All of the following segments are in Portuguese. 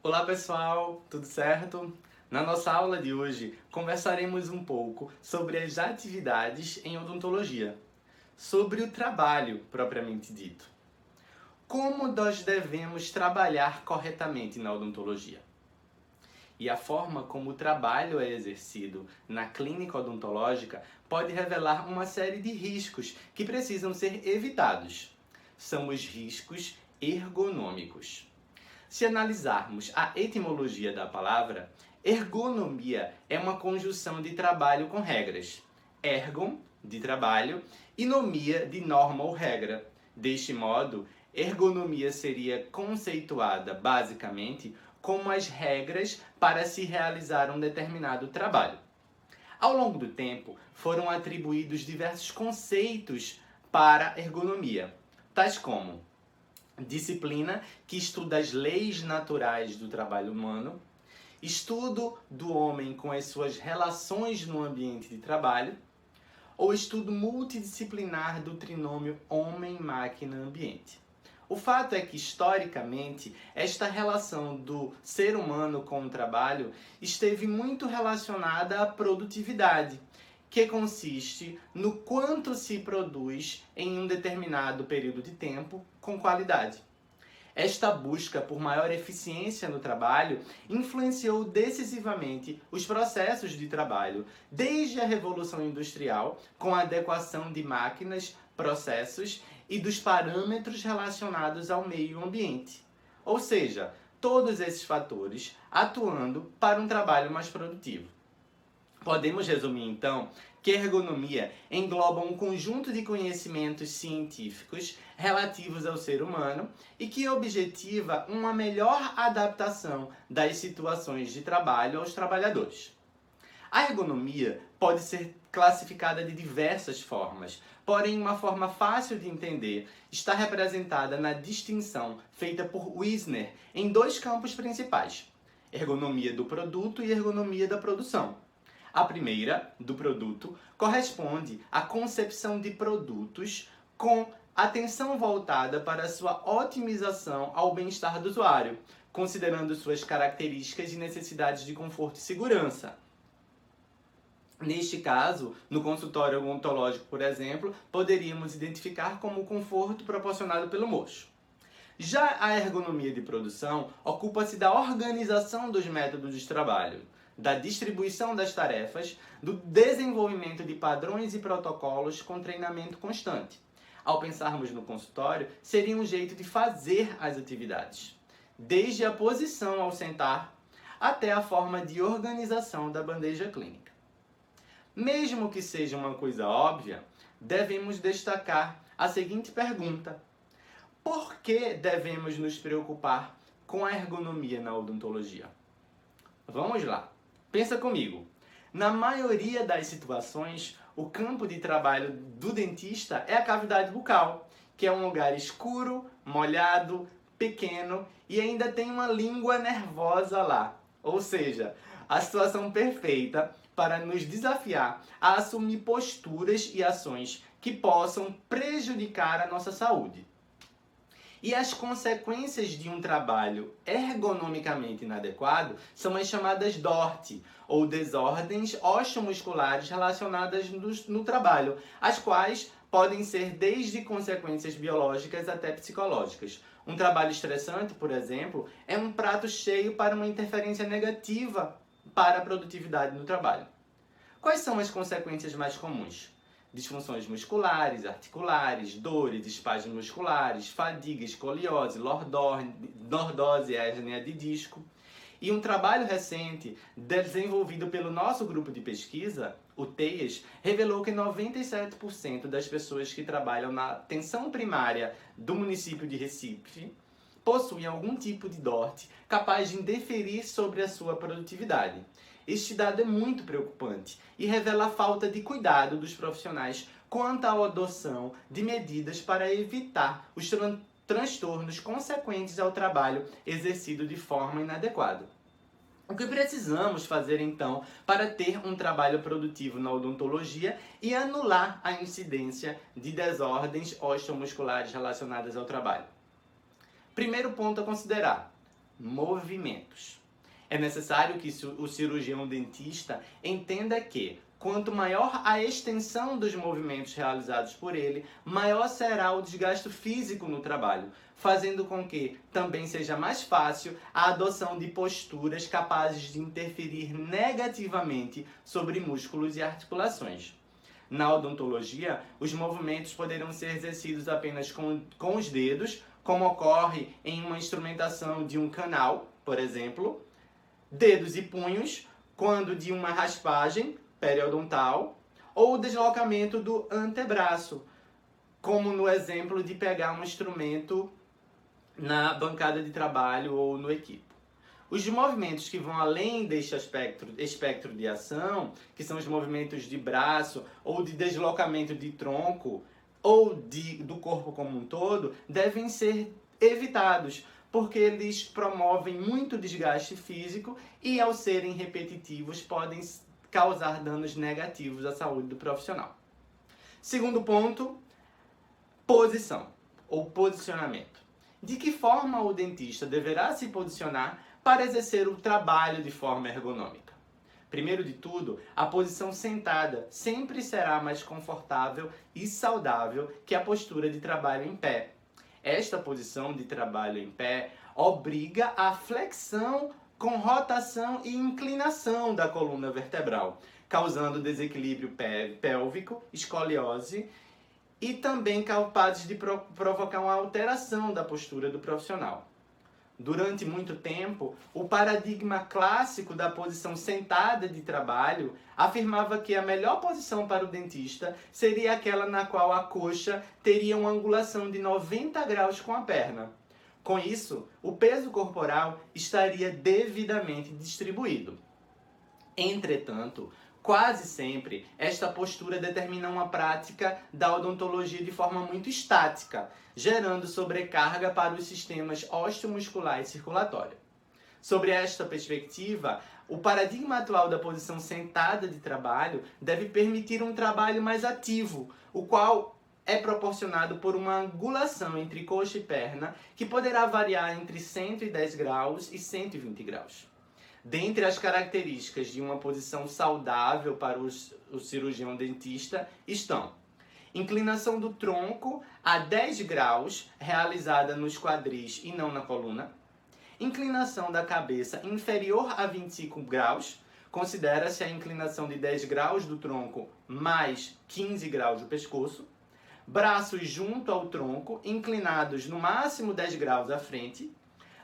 Olá pessoal, tudo certo? Na nossa aula de hoje conversaremos um pouco sobre as atividades em odontologia, sobre o trabalho propriamente dito. Como nós devemos trabalhar corretamente na odontologia? E a forma como o trabalho é exercido na clínica odontológica pode revelar uma série de riscos que precisam ser evitados. São os riscos ergonômicos. Se analisarmos a etimologia da palavra, ergonomia é uma conjunção de trabalho com regras. Ergon, de trabalho, e nomia, de norma ou regra. Deste modo, ergonomia seria conceituada, basicamente, como as regras para se realizar um determinado trabalho. Ao longo do tempo, foram atribuídos diversos conceitos para ergonomia, tais como disciplina, que estuda as leis naturais do trabalho humano, estudo do homem com as suas relações no ambiente de trabalho, ou estudo multidisciplinar do trinômio homem-máquina-ambiente. O fato é que, historicamente, esta relação do ser humano com o trabalho esteve muito relacionada à produtividade, que consiste no quanto se produz em um determinado período de tempo com qualidade. Esta busca por maior eficiência no trabalho influenciou decisivamente os processos de trabalho, desde a Revolução Industrial, com a adequação de máquinas, processos e dos parâmetros relacionados ao meio ambiente. Ou seja, todos esses fatores atuando para um trabalho mais produtivo. Podemos resumir, então, que a ergonomia engloba um conjunto de conhecimentos científicos relativos ao ser humano e que objetiva uma melhor adaptação das situações de trabalho aos trabalhadores. A ergonomia pode ser classificada de diversas formas, porém uma forma fácil de entender está representada na distinção feita por Wisner em dois campos principais: ergonomia do produto e ergonomia da produção. A primeira, do produto, corresponde à concepção de produtos com atenção voltada para a sua otimização ao bem-estar do usuário, considerando suas características e necessidades de conforto e segurança. Neste caso, no consultório odontológico, por exemplo, poderíamos identificar como o conforto proporcionado pelo mocho. Já a ergonomia de produção ocupa-se da organização dos métodos de trabalho, da distribuição das tarefas, do desenvolvimento de padrões e protocolos com treinamento constante. Ao pensarmos no consultório, seria um jeito de fazer as atividades, desde a posição ao sentar até a forma de organização da bandeja clínica. Mesmo que seja uma coisa óbvia, devemos destacar a seguinte pergunta: por que devemos nos preocupar com a ergonomia na odontologia? Vamos lá. Pensa comigo. Na maioria das situações, o campo de trabalho do dentista é a cavidade bucal, que é um lugar escuro, molhado, pequeno e ainda tem uma língua nervosa lá. Ou seja, a situação perfeita para nos desafiar a assumir posturas e ações que possam prejudicar a nossa saúde. E as consequências de um trabalho ergonomicamente inadequado são as chamadas DORT, ou desordens osteomusculares relacionadas no trabalho, as quais podem ser desde consequências biológicas até psicológicas. Um trabalho estressante, por exemplo, é um prato cheio para uma interferência negativa para a produtividade no trabalho. Quais são as consequências mais comuns? Disfunções musculares, articulares, dores, espasmos musculares, fadiga, escoliose, lordose, hérnia de disco. E um trabalho recente, desenvolvido pelo nosso grupo de pesquisa, o TEIAS, revelou que 97% das pessoas que trabalham na atenção primária do município de Recife possuem algum tipo de DORT capaz de interferir sobre a sua produtividade. Este dado é muito preocupante e revela a falta de cuidado dos profissionais quanto à adoção de medidas para evitar os transtornos consequentes ao trabalho exercido de forma inadequada. O que precisamos fazer então para ter um trabalho produtivo na odontologia e anular a incidência de desordens osteomusculares relacionadas ao trabalho? Primeiro ponto a considerar: movimentos. É necessário que o cirurgião dentista entenda que, quanto maior a extensão dos movimentos realizados por ele, maior será o desgaste físico no trabalho, fazendo com que também seja mais fácil a adoção de posturas capazes de interferir negativamente sobre músculos e articulações. Na odontologia, os movimentos poderão ser exercidos apenas com os dedos, como ocorre em uma instrumentação de um canal, por exemplo, dedos e punhos, quando de uma raspagem periodontal, ou o deslocamento do antebraço, como no exemplo de pegar um instrumento na bancada de trabalho ou no equipo. Os movimentos que vão além deste espectro de ação, que são os movimentos de braço ou de deslocamento de tronco ou do corpo como um todo, devem ser evitados, porque eles promovem muito desgaste físico e, ao serem repetitivos, podem causar danos negativos à saúde do profissional. Segundo ponto, posição ou posicionamento. De que forma o dentista deverá se posicionar para exercer o trabalho de forma ergonômica? Primeiro de tudo, a posição sentada sempre será mais confortável e saudável que a postura de trabalho em pé. Esta posição de trabalho em pé obriga a flexão com rotação e inclinação da coluna vertebral, causando desequilíbrio pélvico, escoliose e também capazes de provocar uma alteração da postura do profissional. Durante muito tempo, o paradigma clássico da posição sentada de trabalho afirmava que a melhor posição para o dentista seria aquela na qual a coxa teria uma angulação de 90 graus com a perna. Com isso, o peso corporal estaria devidamente distribuído. Entretanto, quase sempre, esta postura determina uma prática da odontologia de forma muito estática, gerando sobrecarga para os sistemas osteomuscular e circulatório. Sobre esta perspectiva, o paradigma atual da posição sentada de trabalho deve permitir um trabalho mais ativo, o qual é proporcionado por uma angulação entre coxa e perna, que poderá variar entre 110 graus e 120 graus. Dentre as características de uma posição saudável para o cirurgião dentista estão: inclinação do tronco a 10 graus, realizada nos quadris e não na coluna. Inclinação da cabeça inferior a 25 graus. Considera-se a inclinação de 10 graus do tronco mais 15 graus do pescoço. Braços junto ao tronco, inclinados no máximo 10 graus à frente.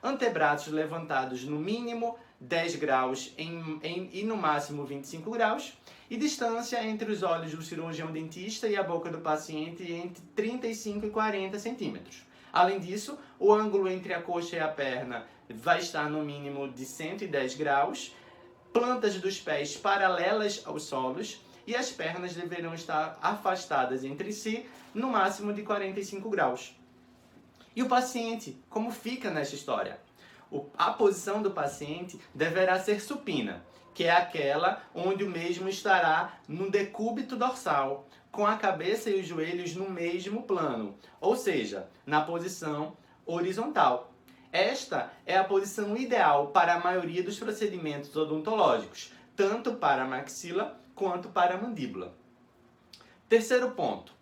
Antebraços levantados no mínimo 10 graus e no máximo 25 graus. E distância entre os olhos do cirurgião dentista e a boca do paciente entre 35 e 40 centímetros. Além disso, o ângulo entre a coxa e a perna vai estar no mínimo de 110 graus. Plantas dos pés paralelas aos solos e as pernas deverão estar afastadas entre si no máximo de 45 graus. E o paciente, como fica nessa história? A posição do paciente deverá ser supina, que é aquela onde o mesmo estará no decúbito dorsal, com a cabeça e os joelhos no mesmo plano, ou seja, na posição horizontal. Esta é a posição ideal para a maioria dos procedimentos odontológicos, tanto para a maxila quanto para a mandíbula. Terceiro ponto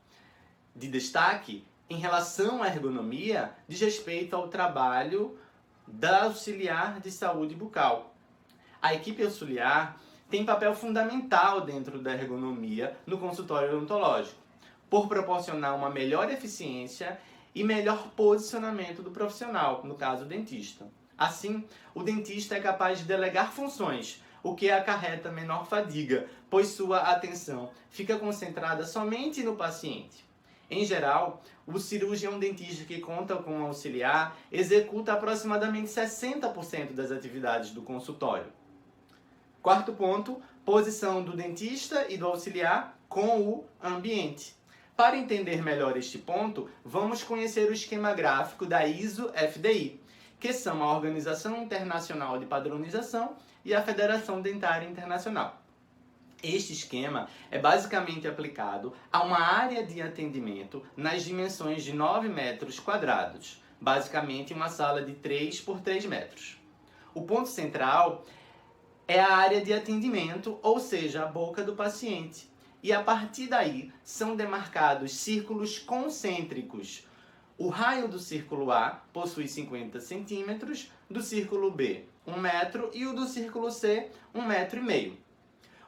de destaque em relação à ergonomia diz respeito ao trabalho da auxiliar de saúde bucal. A equipe auxiliar tem papel fundamental dentro da ergonomia no consultório odontológico, por proporcionar uma melhor eficiência e melhor posicionamento do profissional, no caso o dentista. Assim, o dentista é capaz de delegar funções, o que acarreta menor fadiga, pois sua atenção fica concentrada somente no paciente. Em geral, o cirurgião dentista que conta com um auxiliar executa aproximadamente 60% das atividades do consultório. Quarto ponto, posição do dentista e do auxiliar com o ambiente. Para entender melhor este ponto, vamos conhecer o esquema gráfico da ISO-FDI, que são a Organização Internacional de Padronização e a Federação Dentária Internacional. Este esquema é basicamente aplicado a uma área de atendimento nas dimensões de 9 metros quadrados, basicamente uma sala de 3 por 3 metros. O ponto central é a área de atendimento, ou seja, a boca do paciente. E a partir daí são demarcados círculos concêntricos. O raio do círculo A possui 50 centímetros, do círculo B 1 metro e o do círculo C 1,5 metro.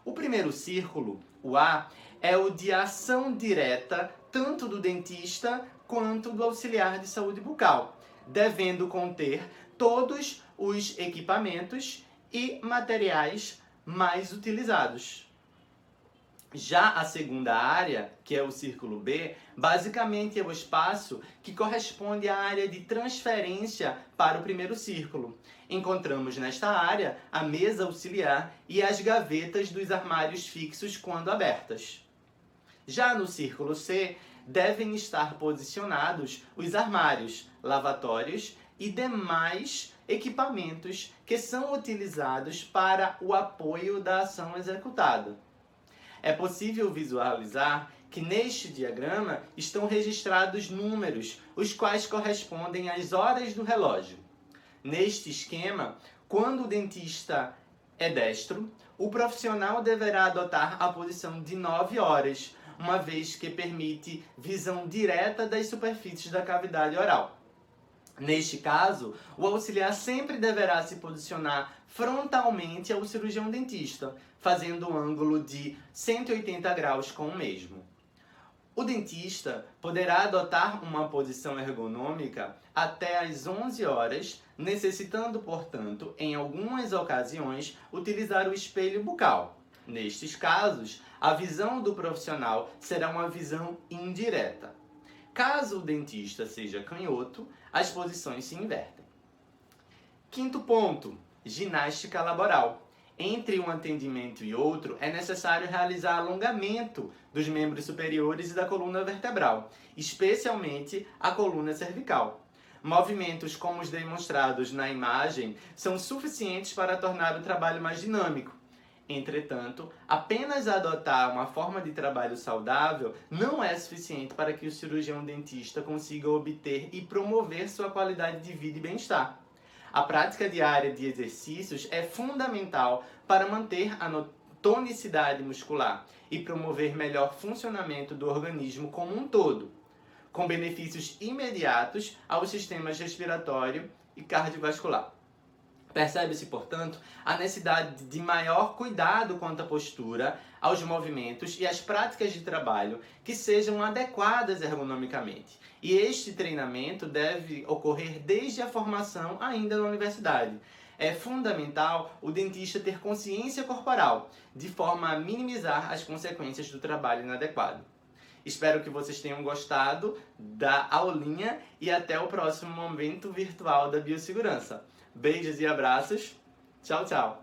O primeiro círculo, o A, é o de ação direta tanto do dentista quanto do auxiliar de saúde bucal, devendo conter todos os equipamentos e materiais mais utilizados. Já a segunda área, que é o círculo B, basicamente é o espaço que corresponde à área de transferência para o primeiro círculo. Encontramos nesta área a mesa auxiliar e as gavetas dos armários fixos quando abertas. Já no círculo C, devem estar posicionados os armários, lavatórios e demais equipamentos que são utilizados para o apoio da ação executada. É possível visualizar que neste diagrama estão registrados números, os quais correspondem às horas do relógio. Neste esquema, quando o dentista é destro, o profissional deverá adotar a posição de 9 horas, uma vez que permite visão direta das superfícies da cavidade oral. Neste caso, o auxiliar sempre deverá se posicionar frontalmente ao cirurgião dentista, fazendo um ângulo de 180 graus com o mesmo. O dentista poderá adotar uma posição ergonômica até às 11 horas, necessitando, portanto, em algumas ocasiões, utilizar o espelho bucal. Nestes casos, a visão do profissional será uma visão indireta. Caso o dentista seja canhoto, as posições se invertem. Quinto ponto, ginástica laboral. Entre um atendimento e outro, é necessário realizar alongamento dos membros superiores e da coluna vertebral, especialmente a coluna cervical. Movimentos como os demonstrados na imagem são suficientes para tornar o trabalho mais dinâmico. Entretanto, apenas adotar uma forma de trabalho saudável não é suficiente para que o cirurgião dentista consiga obter e promover sua qualidade de vida e bem-estar. A prática diária de exercícios é fundamental para manter a tonicidade muscular e promover melhor funcionamento do organismo como um todo, com benefícios imediatos aos sistemas respiratório e cardiovascular. Percebe-se, portanto, a necessidade de maior cuidado quanto à postura, aos movimentos e às práticas de trabalho que sejam adequadas ergonomicamente. E este treinamento deve ocorrer desde a formação ainda na universidade. É fundamental o dentista ter consciência corporal, de forma a minimizar as consequências do trabalho inadequado. Espero que vocês tenham gostado da aulinha e até o próximo momento virtual da biossegurança. Beijos e abraços. Tchau, tchau.